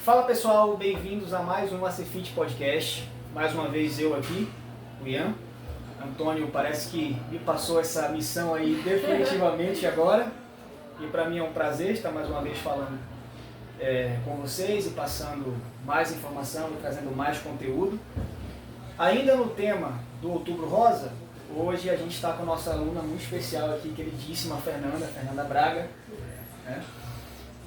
Fala pessoal, bem-vindos a mais um ACFit Podcast. Mais uma vez eu aqui, o Ian. Antônio parece que me passou essa missão aí definitivamente agora. E para mim é um prazer estar mais uma vez falando com vocês e passando mais informação e trazendo mais conteúdo. Ainda no tema do Outubro Rosa, hoje a gente está com a nossa aluna muito especial aqui, queridíssima Fernanda Braga, né?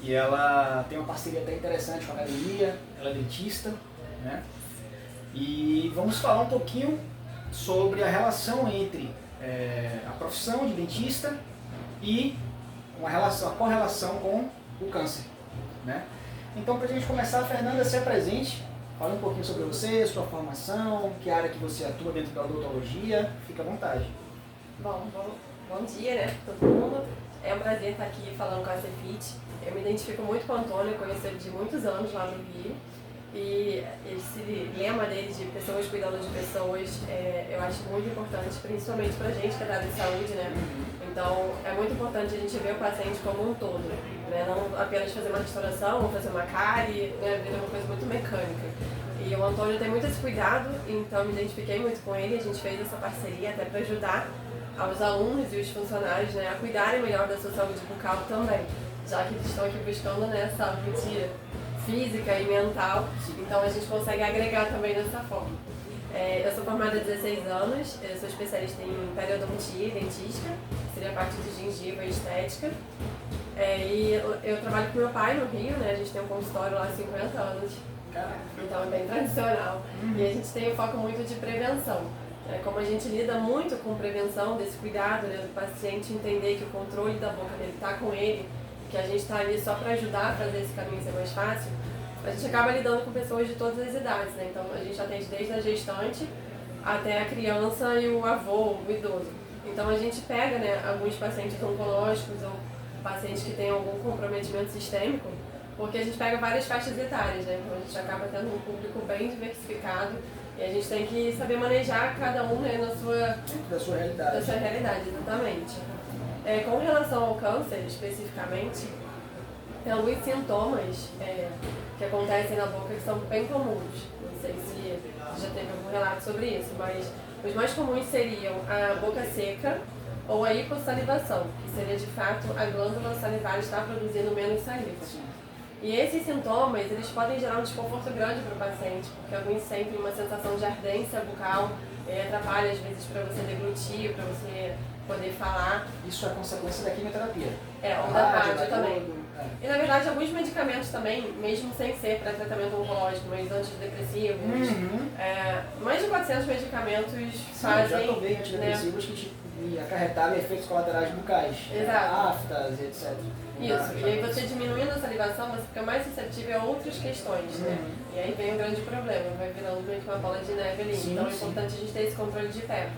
E ela tem uma parceria até interessante com a academia, ela é dentista, né? E vamos falar um pouquinho sobre a relação entre a profissão de dentista e a correlação com o câncer, né? Então, para a gente começar, Fernanda, se apresente, fala um pouquinho sobre você, sua formação, que área que você atua dentro da odontologia, fica à vontade. Bom dia, né, para todo mundo. É um prazer estar aqui falando com a ACFit. Eu me identifico muito com o Antônio, conheço ele de muitos anos lá no Rio. E esse lema dele de pessoas cuidando de pessoas, eu acho muito importante, principalmente pra gente que é da área de saúde, né? Então, é muito importante a gente ver o paciente como um todo, né? Não apenas fazer uma restauração ou fazer uma cárie, né? Vira uma coisa muito mecânica. E o Antônio tem muito esse cuidado, então me identifiquei muito com ele, a gente fez essa parceria até para ajudar aos alunos e os funcionários, né, a cuidarem melhor da sua saúde bucal também, já que eles estão aqui buscando, né, saúde física e mental, então a gente consegue agregar também dessa forma. Eu sou formada há 16 anos, eu sou especialista em periodontia e dentística, que seria a parte de gengiva e estética. E eu trabalho com meu pai no Rio, né, a gente tem um consultório lá há 50 anos, então é bem tradicional. E a gente tem um foco muito de prevenção. Como a gente lida muito com prevenção, desse cuidado, né, do paciente entender que o controle da boca dele está com ele, que a gente está ali só para ajudar a fazer esse caminho ser mais fácil, a gente acaba lidando com pessoas de todas as idades, né? Então a gente atende desde a gestante até a criança e o avô, o idoso. Então a gente pega, né, alguns pacientes oncológicos ou pacientes que têm algum comprometimento sistêmico, porque a gente pega várias faixas etárias, né? Então a gente acaba tendo um público bem diversificado e a gente tem que saber manejar cada um, né, da sua realidade. Da sua realidade, exatamente. Com relação ao câncer, especificamente, tem alguns sintomas que acontecem na boca que são bem comuns. Não sei se já teve algum relato sobre isso, mas os mais comuns seriam a boca seca ou a hipossalivação, que seria de fato a glândula salivar estar produzindo menos saliva. E esses sintomas, eles podem gerar um desconforto grande para o paciente, porque alguns sentem uma sensação de ardência bucal, atrapalha às vezes para você deglutir, para você poder falar. Isso é consequência da quimioterapia? Ou da rádio também. E na verdade alguns medicamentos também, mesmo sem ser para tratamento oncológico, mas antidepressivos, mais de 400 medicamentos fazem... Eu já tomei antidepressivos, né, que acarretaram efeitos colaterais bucais, aftas, etc. Isso, e aí você diminuindo a salivação, você fica mais suscetível a outras questões, né? E aí vem um grande problema, vai virando meio que uma bola de neve ali. Então é importante a gente ter esse controle de perto.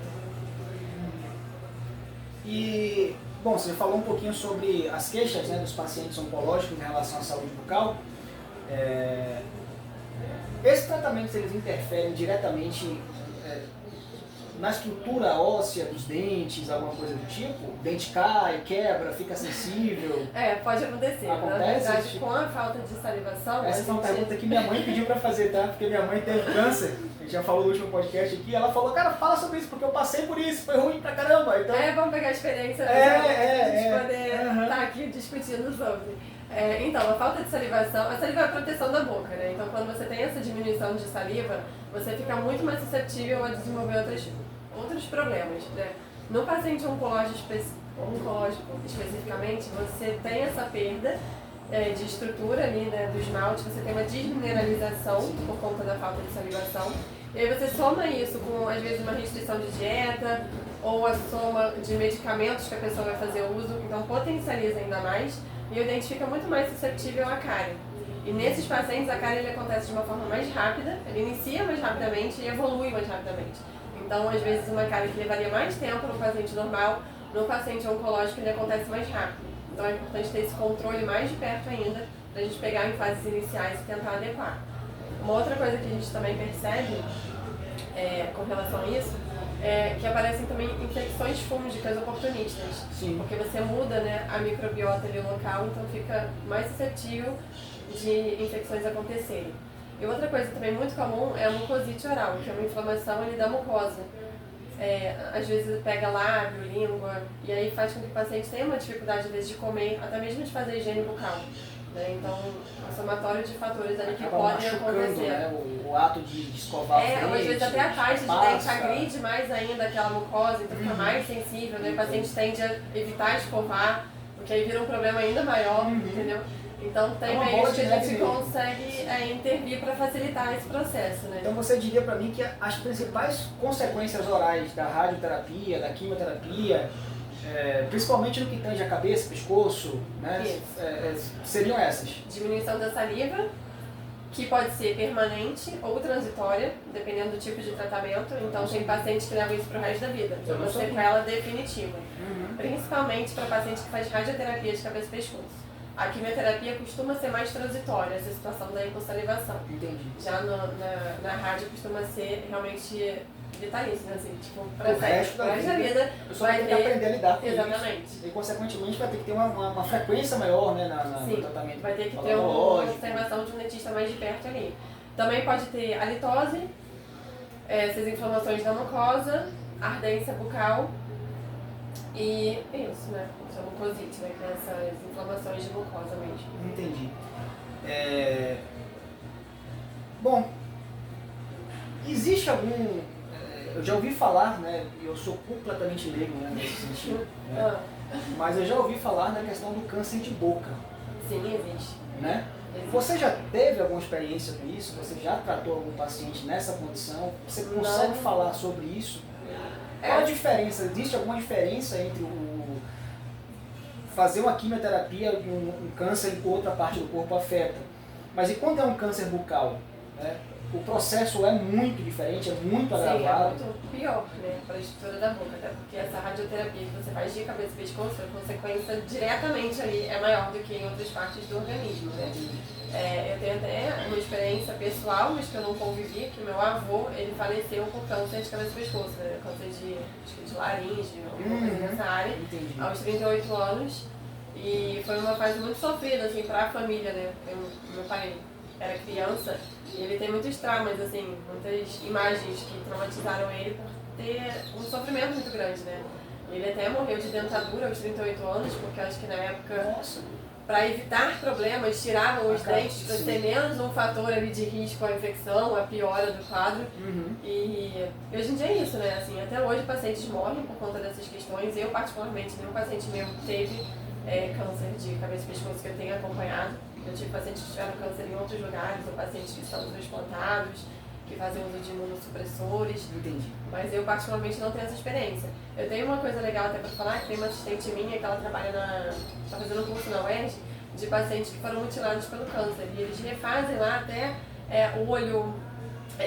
E, bom, você falou um pouquinho sobre as queixas, né, dos pacientes oncológicos em relação à saúde bucal. Esses tratamentos, eles interferem diretamente na estrutura óssea dos dentes, alguma coisa do tipo? O dente cai, quebra, fica sensível? Pode acontecer. Acontece? Na verdade, com a falta de salivação... Essa é uma pergunta que minha mãe pediu pra fazer, tá? Porque minha mãe teve câncer. A gente já falou no último podcast aqui. Ela falou, cara, fala sobre isso, porque eu passei por isso, foi ruim pra caramba. Então... vamos pegar a experiência pra gente poder estar aqui discutindo sobre. Então, a falta de salivação, a saliva é a proteção da boca, né? Então, quando você tem essa diminuição de saliva, você fica muito mais suscetível a desenvolver outros problemas, né? No paciente oncológico especificamente, você tem essa perda de estrutura ali, né, do esmalte, você tem uma desmineralização por conta da falta de salivação. E aí você soma isso com, às vezes, uma restrição de dieta ou a soma de medicamentos que a pessoa vai fazer uso, então potencializa ainda mais e o dente fica muito mais suscetível à cárie. E nesses pacientes a cárie ele acontece de uma forma mais rápida, ele inicia mais rapidamente e evolui mais rapidamente. Então, às vezes, uma cárie que levaria mais tempo no paciente normal, no paciente oncológico ele acontece mais rápido. Então é importante ter esse controle mais de perto ainda, para a gente pegar em fases iniciais e tentar adequar. Uma outra coisa que a gente também percebe com relação a isso é que aparecem também infecções fúngicas oportunistas. Sim. Porque você muda, né, a microbiota ali local, então fica mais suscetível de infecções acontecerem. E outra coisa também muito comum é a mucosite oral, que é uma inflamação ali da mucosa. Às vezes pega lábio, língua, e aí faz com que o paciente tenha uma dificuldade, às vezes, de comer, até mesmo de fazer higiene bucal. Né? Então, um somatório de fatores ali que podem acontecer. Né? O ato de escovar o dente, ou às vezes até a caixa de dente agride mais ainda aquela mucosa, então fica mais sensível, né? O paciente tende a evitar escovar, porque aí vira um problema ainda maior, entendeu? Então tem meios que a gente consegue intervir para facilitar esse processo, né? Então você diria para mim que as principais consequências orais da radioterapia, da quimioterapia, principalmente no que tange a cabeça, pescoço, né? Seriam essas? Diminuição da saliva, que pode ser permanente ou transitória, dependendo do tipo de tratamento. Então tem pacientes que levam isso para o resto da vida, então uma sequela definitiva. Principalmente para paciente que faz radioterapia de cabeça e pescoço. A quimioterapia costuma ser mais transitória, essa situação da hipossalivação. Entendi. Já na rádio costuma ser realmente vitalício, né? Assim, tipo, para o resto da vida, a pessoa vai ter que aprender a lidar com exatamente. Isso. E, consequentemente, vai ter que ter uma frequência maior, né, no tratamento. Vai ter que ter uma observação de um dentista mais de perto ali. Também pode ter halitose, essas inflamações da mucosa, ardência bucal e isso, né? Isso é mucosite, né? Que é essas inflamações de mucosa mesmo. Entendi. Bom, existe algum... eu já ouvi falar, né? Eu sou completamente leigo, né, nesse sentido. Né? Mas eu já ouvi falar na questão do câncer de boca. Sim, existe. Né? Você já teve alguma experiência com isso? Você já tratou algum paciente nessa condição? Você consegue falar sobre isso? Qual a diferença? Existe alguma diferença entre fazer uma quimioterapia de um câncer em outra parte do corpo afeta? Mas e quando é um câncer bucal? Né? O processo é muito diferente, é muito agravado. Sim, é muito pior, né, para a estrutura da boca, até porque essa radioterapia que você faz de cabeça e pescoço, a consequência diretamente ali é maior do que em outras partes do organismo, né. Eu tenho até uma experiência pessoal, mas que eu não convivi, que meu avô, ele faleceu por câncer de cabeça e pescoço, né, câncer de laringe, alguma coisa nessa área, aos 38 anos, e foi uma fase muito sofrida, assim, para a família, né, meu pai era criança, e ele tem muitos traumas, assim, muitas imagens que traumatizaram ele por ter um sofrimento muito grande, né? Ele até morreu de dentadura aos 38 anos, porque eu acho que na época, para evitar problemas, tiravam os dentes para ser menos um fator ali de risco à infecção, à piora do quadro. E hoje em dia é isso, né? Assim, até hoje pacientes morrem por conta dessas questões. Eu, particularmente, nenhum paciente meu teve câncer de cabeça e pescoço que eu tenha acompanhado. Eu tive pacientes que tiveram câncer em outros lugares, ou pacientes que são transplantados, que fazem uso de imunossupressores. Entendi. Mas eu particularmente não tenho essa experiência. Eu tenho uma coisa legal até para falar, que tem uma assistente minha que ela trabalha está fazendo um curso na UERJ, de pacientes que foram mutilados pelo câncer. E eles refazem lá até olho,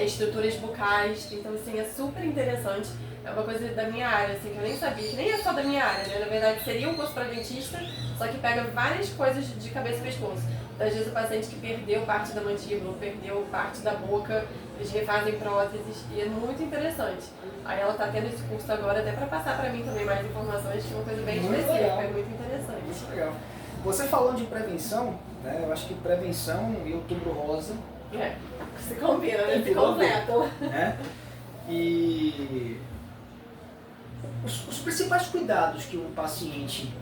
estruturas bucais, então assim, é super interessante. É uma coisa da minha área, assim, que eu nem sabia, que nem é só da minha área, né? Na verdade seria um curso para dentista, só que pega várias coisas de cabeça e pescoço. Então, às vezes o paciente que perdeu parte da mandíbula, perdeu parte da boca, eles refazem próteses e é muito interessante. Aí ela está tendo esse curso agora até para passar para mim também mais informações, que é uma coisa bem específica, é muito interessante. Muito legal. Você falando de prevenção, né? Eu acho que prevenção e outubro rosa... se combina, né? Se completam. Né? E... Os principais cuidados que o paciente...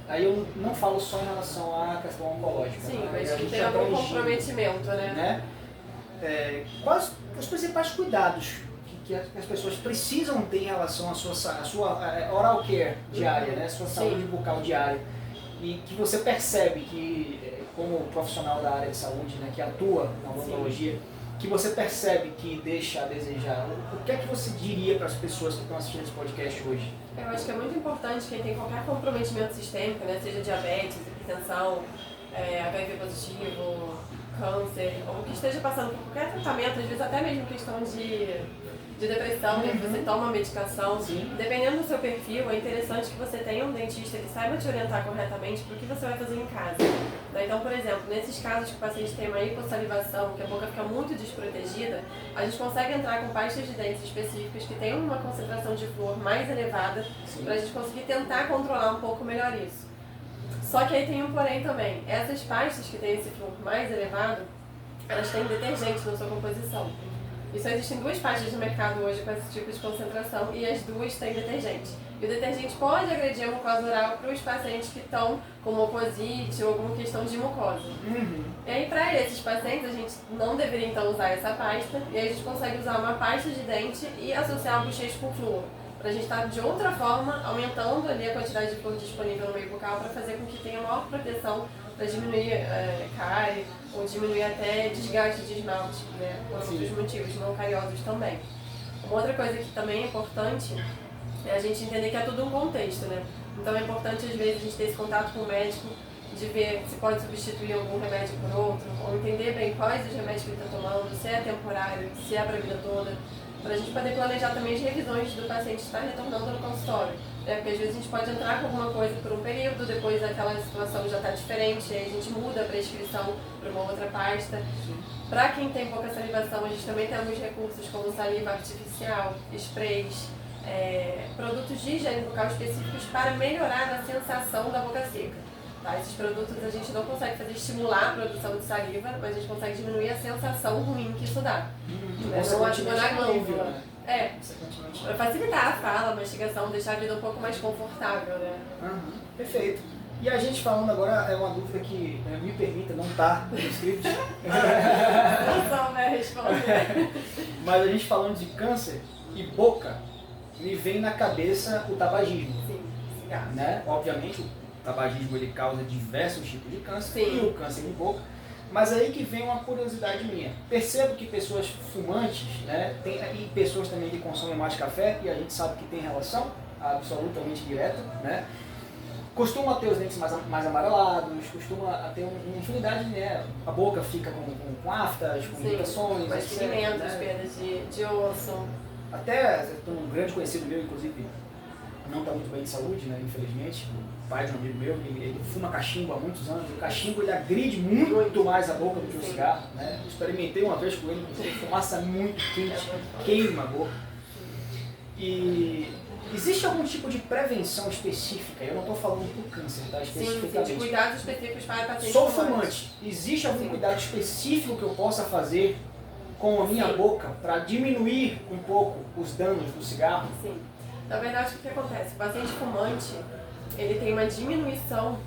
Aí eu não falo só em relação à questão oncológica. Sim, mas que tem algum comprometimento, né? Quais os principais cuidados que as pessoas precisam ter em relação à sua oral care diária, né? Sua saúde bucal diária? E que você percebe que, como profissional da área de saúde, né, que atua na odontologia, que você percebe que deixa a desejar. O que é que você diria para as pessoas que estão assistindo esse podcast hoje? Eu acho que é muito importante quem tem qualquer comprometimento sistêmico, né, seja diabetes, hipertensão, HIV positivo, câncer, ou que esteja passando por qualquer tratamento, às vezes até mesmo questão de depressão, né, que você toma medicação. Dependendo do seu perfil, é interessante que você tenha um dentista que saiba te orientar corretamente para o que você vai fazer em casa. Então, por exemplo, nesses casos que o paciente tem uma hipossalivação, que a boca fica muito desprotegida, a gente consegue entrar com pastas de dentes específicas que tenham uma concentração de flúor mais elevada, para a gente conseguir tentar controlar um pouco melhor isso. Só que aí tem um porém também. Essas pastas que têm esse flúor mais elevado, elas têm detergente na sua composição. E só existem 2 pastas no mercado hoje com esse tipo de concentração e as 2 têm detergente. E o detergente pode agredir a mucosa oral para os pacientes que estão com mucosite ou alguma questão de mucosa. E aí, para esses pacientes, a gente não deveria então usar essa pasta, e aí a gente consegue usar uma pasta de dente e associar o bochecho com flúor, para a gente estar de outra forma aumentando ali a quantidade de flúor disponível no meio bucal para fazer com que tenha maior proteção para diminuir cárie ou diminuir até desgaste de esmalte, né, por outros motivos não cariosos também. Uma outra coisa que também é importante é a gente entender que é tudo um contexto, né? Então é importante às vezes a gente ter esse contato com o médico, de ver se pode substituir algum remédio por outro, ou entender bem quais os remédios que ele está tomando, se é temporário, se é para a vida toda, para a gente poder planejar também as revisões do paciente estar retornando no consultório. Né? Porque às vezes a gente pode entrar com alguma coisa por um período, depois aquela situação já está diferente, aí a gente muda a prescrição para uma outra pasta. Para quem tem pouca salivação, a gente também tem alguns recursos como saliva artificial, sprays, produtos de higiene bucal específicos para melhorar a sensação da boca seca. Tá? Esses produtos a gente não consegue fazer estimular a produção de saliva, mas a gente consegue diminuir a sensação ruim que isso dá. Não ativa na glândula. Para facilitar a fala, a mastigação, deixar a vida um pouco mais confortável, né? Perfeito. E a gente falando agora, é uma dúvida que me permita, não está no script. Não só vai responder. Mas a gente falando de câncer e boca, me vem na cabeça o tabagismo. Sim, cigarro. Né? Obviamente o tabagismo ele causa diversos tipos de câncer, Sim. e o câncer de boca. Mas aí que vem uma curiosidade minha. Percebo que pessoas fumantes, né, e pessoas também que consomem mais café, e a gente sabe que tem relação absolutamente direta, né, costuma ter os dentes mais amarelados, costuma ter uma infinidade, né, a boca fica com aftas, com irritações, mais etc, pigmentos, né? perdas de osso. Até tem um grande conhecido meu, inclusive, não está muito bem de saúde, né, infelizmente, o pai de um amigo meu, ele fuma cachimbo há muitos anos, o cachimbo ele agride muito mais a boca do que o cigarro, né? Eu experimentei uma vez com ele, fumaça muito quente, queima a boca. E existe algum tipo de prevenção específica? Eu não estou falando do câncer, tá? Especificamente. Sim, de cuidados específicos para pacientes Sou fumantes. fumante, existe algum cuidado específico que eu possa fazer com a minha boca para diminuir um pouco os danos do cigarro? Sim. Na verdade, o que acontece? O paciente fumante, ele tem uma diminuição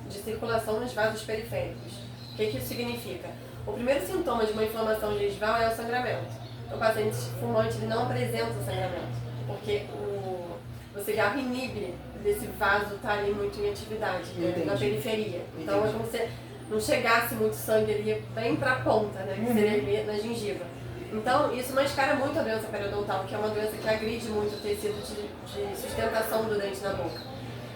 de circulação nos vasos periféricos. O que isso significa? O primeiro sintoma de uma inflamação gengival é o sangramento. O paciente fumante ele não apresenta sangramento, porque o cigarro inibe desse vaso estar ali muito em atividade, né, na periferia. Então é como se não chegasse muito sangue ali bem para a ponta, né, que seria ali na gengiva. Então, isso mascara muito a doença periodontal, que é uma doença que agride muito o tecido de sustentação do dente na boca.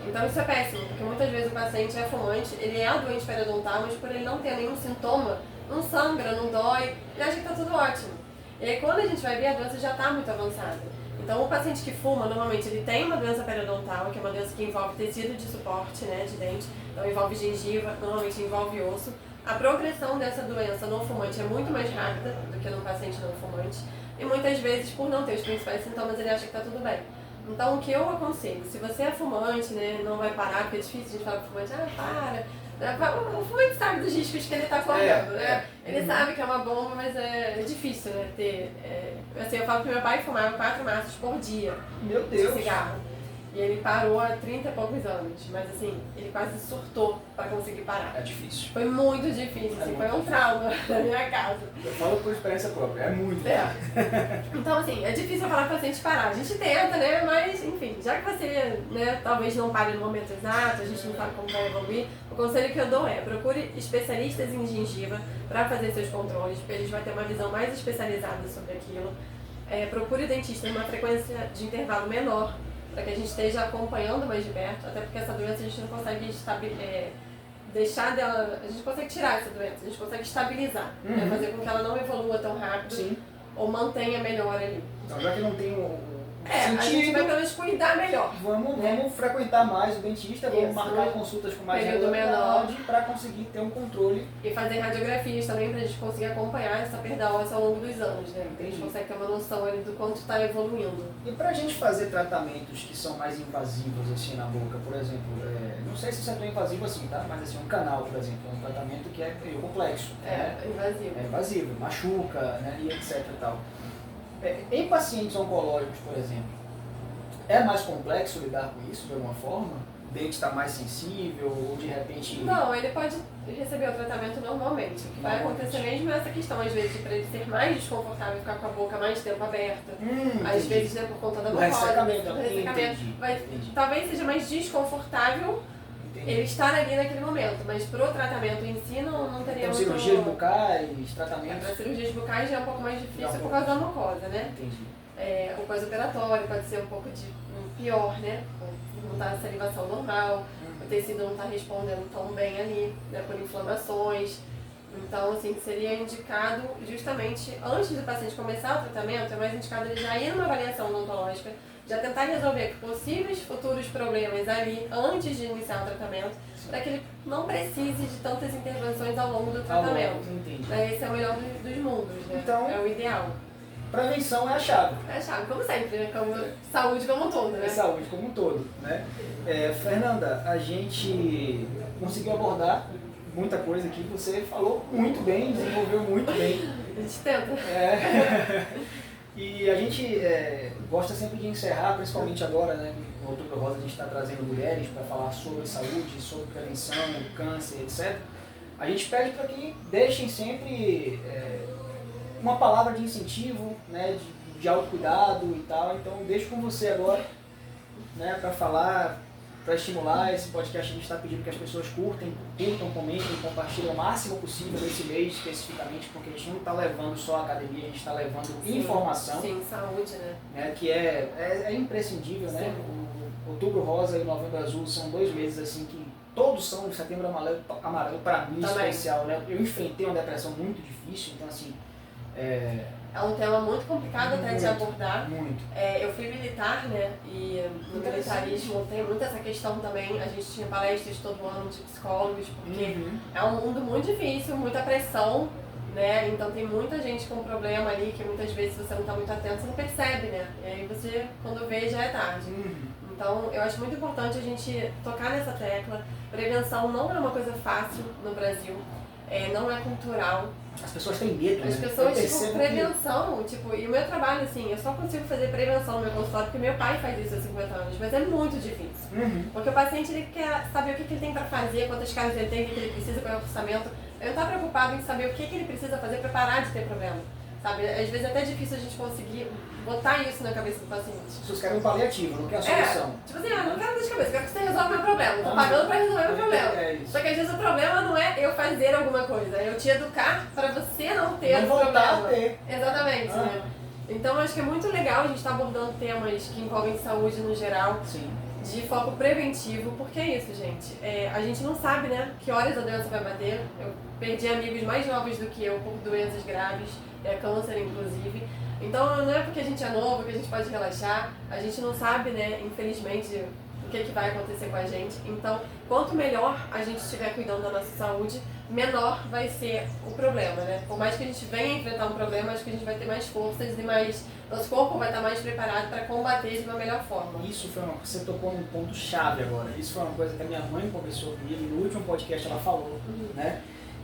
Então, isso é péssimo, porque muitas vezes o paciente é fumante, ele é doente periodontal, mas por ele não ter nenhum sintoma, não sangra, não dói, ele acha que está tudo ótimo. E aí, quando a gente vai ver, a doença já está muito avançada. Então, o paciente que fuma, normalmente, ele tem uma doença periodontal, que é uma doença que envolve tecido de suporte, né, de dente, então envolve gengiva, normalmente envolve osso. A progressão dessa doença no fumante é muito mais rápida do que no paciente não fumante. E muitas vezes, por não ter os principais sintomas, ele acha que está tudo bem. Então, o que eu aconselho, se você é fumante, né, não vai parar, porque é difícil a gente falar pro fumante, para. O fumante sabe dos riscos que ele está correndo, né? Ele sabe que é uma bomba, mas é difícil, né, ter... assim, eu falo que meu pai fumava 4 maços por dia. Meu Deus! De cigarro. E ele parou há 30 e poucos anos, mas assim, ele quase surtou para conseguir parar. É difícil. Foi muito difícil, assim, foi um trauma na minha casa. Eu falo por experiência própria, é muito difícil. Então, assim, é difícil falar para o paciente parar. A gente tenta, né, mas, enfim, já que você, né, talvez não pare no momento exato, a gente não sabe como vai evoluir, o conselho que eu dou é procure especialistas em gengiva para fazer seus controles, porque eles vão ter uma visão mais especializada sobre aquilo. Procure o dentista numa frequência de intervalo menor, para que a gente esteja acompanhando mais de perto, até porque essa doença a gente não consegue deixar dela, a gente consegue tirar essa doença, a gente consegue estabilizar, fazer com que ela não evolua tão rápido ou mantenha melhor ali. Então, já que não tem a gente vai pelo menos cuidar melhor. Vamos frequentar mais o dentista, vamos marcar consultas com mais regularidade para conseguir ter um controle. E fazer radiografias também para a gente conseguir acompanhar essa perda óssea ao longo dos anos, né? Porque a gente consegue ter uma noção ali do quanto está evoluindo. E para a gente fazer tratamentos que são mais invasivos assim na boca, por exemplo, não sei se isso é tão invasivo assim, tá? Mas assim, um canal, por exemplo, é um tratamento que é meio complexo. Invasivo. É invasivo, machuca, né? E etc e tal. Em pacientes oncológicos, por exemplo, é mais complexo lidar com isso de alguma forma? O dente está mais sensível ou de repente... Não, ele pode receber o tratamento normalmente. O que vai acontecer mesmo é essa questão, às vezes, para ele ser mais desconfortável, ficar com a boca mais tempo aberta. Às vezes, né, por conta da do ressecamento. Talvez seja mais desconfortável ele estar ali naquele momento, mas para o tratamento em si não teria então, cirurgias bucais, tratamentos... Para cirurgias bucais já é um pouco mais difícil por causa da mucosa, né? Entendi. O pós-operatório pode ser um pouco pior, né? Não está a salivação normal, o tecido não está respondendo tão bem ali, né? Por inflamações. Então, assim, seria indicado justamente antes do paciente começar o tratamento, é mais indicado ele já ir numa avaliação odontológica, já tentar resolver possíveis futuros problemas ali antes de iniciar o tratamento, para que ele não precise de tantas intervenções ao longo do tratamento. Esse é o melhor dos mundos, né? Então, é o ideal. Prevenção é a chave. É a chave, como sempre, né? Como saúde como um todo, né? É saúde como um todo, né? Fernanda, a gente conseguiu abordar muita coisa aqui, você falou muito bem, desenvolveu muito bem. A gente tenta. E a gente gosta sempre de encerrar, principalmente agora, né? No Outubro Rosa a gente está trazendo mulheres para falar sobre saúde, sobre prevenção, câncer, etc. A gente pede para que deixem sempre uma palavra de incentivo, né? De autocuidado e tal. Então deixo com você agora, né? Para falar, para estimular esse podcast. A gente está pedindo que as pessoas curtam, comentem, compartilhem o máximo possível esse mês especificamente, porque a gente não está levando só a academia, a gente está levando informação. Sim, saúde, né? Que é imprescindível, né? O Outubro Rosa e o Novembro Azul são 2 meses assim que todos são Setembro Amarelo para mim especial, né? Eu enfrentei uma depressão muito difícil, então assim... É um tema muito complicado até de abordar. Muito. Eu fui militar, né? E no militarismo tem muito essa questão também. A gente tinha palestras todo ano de psicólogos, porque é um mundo muito difícil, muita pressão, né? Então tem muita gente com problema ali que muitas vezes você não está muito atento, você não percebe, né? E aí você, quando vê, já é tarde. Então eu acho muito importante a gente tocar nessa tecla. Prevenção não é uma coisa fácil no Brasil. Não é cultural. As pessoas têm medo, As pessoas, prevenção, e o meu trabalho, assim, eu só consigo fazer prevenção no meu consultório porque meu pai faz isso há 50 anos, mas é muito difícil. Porque o paciente, ele quer saber o que ele tem para fazer, quantas casas ele tem, o que ele precisa, qual é o orçamento. Ele não está preocupado em saber o que ele precisa fazer para parar de ter problema. Sabe? Às vezes é até difícil a gente conseguir botar isso na cabeça do paciente. As pessoas querem um paliativo, não quer a solução. Tipo assim, não quero dor de cabeça, quero que você resolva o meu problema. Tô pagando pra resolver o meu problema. Só que às vezes o problema não é eu fazer alguma coisa, é eu te educar pra você não ter o problema. Exatamente, né? Então acho que é muito legal a gente estar abordando temas que envolvem saúde no geral. Sim. De foco preventivo, porque é isso, gente. A gente não sabe, né, que horas a doença vai bater. Eu perdi amigos mais novos do que eu por doenças graves, câncer inclusive. Então não é porque a gente é novo que a gente pode relaxar. A gente não sabe, né, infelizmente, o que vai acontecer com a gente. Então, quanto melhor a gente estiver cuidando da nossa saúde, menor vai ser o problema, né? Por mais que a gente venha enfrentar um problema, acho que a gente vai ter mais forças e nosso corpo vai estar mais preparado para combater de uma melhor forma. Isso foi você tocou num ponto chave agora. Isso foi uma coisa que a minha mãe conversou comigo e no último podcast ela falou, né?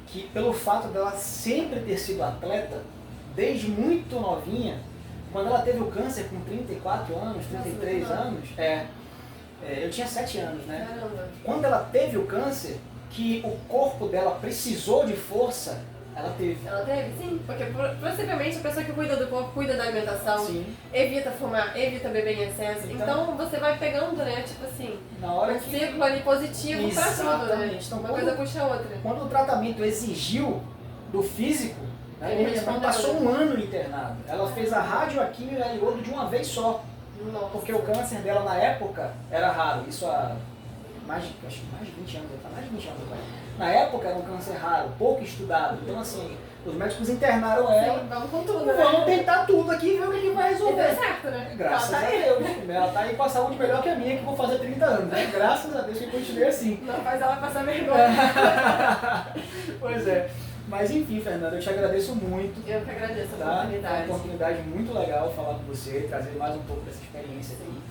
Que pelo fato dela sempre ter sido atleta, desde muito novinha, quando ela teve o câncer com 34 anos, 33 anos, eu tinha 7 anos, né? Caramba. Quando ela teve o câncer, que o corpo dela precisou de força, ela teve. Ela teve, sim. Porque possivelmente a pessoa que cuida do corpo, cuida da alimentação, evita fumar, evita beber em excesso. Então você vai pegando, né, tipo assim, na hora círculo ali positivo pra tudo, né? Então, uma coisa puxa a outra. Quando o tratamento exigiu do físico, ela passou um ano internada. Ela fez a radioquímio e a iodo de uma vez só. Nossa. Porque o câncer dela na época era raro. Isso há acho que mais de 20 anos, tá mais de 20 anos atrás. Na época era um câncer raro, pouco estudado. Então assim, os médicos internaram ela. Sim, vamos com tudo, né? Vamos tentar tudo aqui e ver o que vai E resolver. deu certo, né? Graças Ela tá a aí. Deus. Ela tá aí com a saúde melhor que a minha, que eu vou fazer 30 anos. Né? Graças a Deus que eu continuei assim. Não faz ela passar vergonha. Pois é. Mas enfim, Fernanda, eu te agradeço muito. Eu que agradeço a Tá? Foi uma oportunidade. oportunidade muito legal falar com você, trazer mais um pouco dessa experiência aí.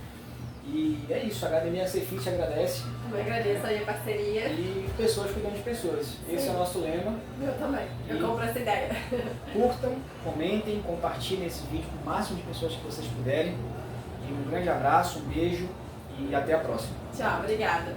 E é isso, a Academia Cefit agradece. Também agradeço aí a parceria. E pessoas cuidando de pessoas. Esse é o nosso lema. Eu também. Eu E- compro essa ideia. Curtam, comentem, compartilhem esse vídeo com o máximo de pessoas que vocês puderem. E um grande abraço, um beijo e até a próxima. Tchau, obrigada.